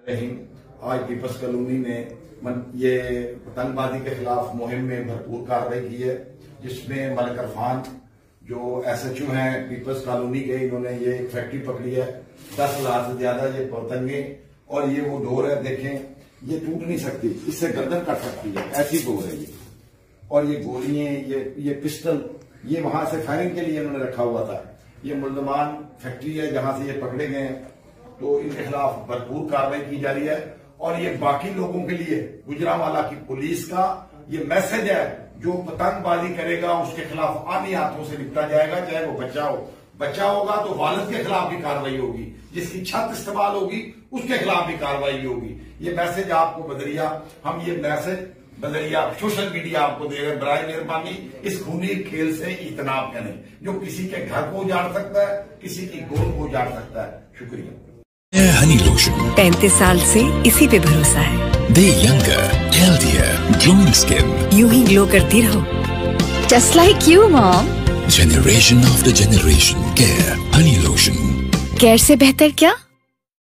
آج Peoples colony میں یہ پتنگ بازی کے خلاف مہم میں بھرپور کارروائی کی ہے، جس میں ملک عرفان جو ایس ایچ او ہیں پیپلز کالونی کے، انہوں نے یہ ایک فیکٹری پکڑی ہے، 10,000 سے زیادہ یہ پتنگیں، اور یہ وہ ڈور ہے، دیکھیں یہ ٹوٹ نہیں سکتی، اس سے گردن کٹ سکتی ہے، ایسی ڈور ہے یہ، اور یہ گولیاں، یہ پسٹل، یہ وہاں سے فائرنگ کے لیے انہوں نے رکھا ہوا تھا۔ یہ ملزمان فیکٹری ہے جہاں سے یہ پکڑے گئے ہیں، تو ان کے خلاف بھرپور کارروائی کی جا رہی ہے، اور یہ باقی لوگوں کے لیے گجرانوالہ کی پولیس کا یہ میسج ہے، جو پتنگ بازی کرے گا اس کے خلاف آنی ہاتھوں سے نپٹا جائے گا، چاہے وہ بچہ ہوگا تو والد کے خلاف بھی کارروائی ہوگی، جس کی چھت استعمال ہوگی اس کے خلاف بھی کارروائی ہوگی۔ یہ میسج آپ کو ہم یہ میسج بذریعہ سوشل میڈیا آپ کو دے رہے ہیں، برائے مہربانی اس خونی کھیل سے اجتناب کریں، جو کسی کے گھر کو اجاڑ سکتا ہے، کسی کی گود کو اجاڑ سکتا ہے۔ شکریہ۔ ہنی لوشن 35 سال سے اسی پہ بھروسہ ہے۔ دے ینگر، ہیلدیئر، گلوئنگ اسکن، یوں ہی گلو کرتی رہو، جسٹ لائک یو مام۔ Generation after generation care, honey lotion. Care سے بہتر کیا؟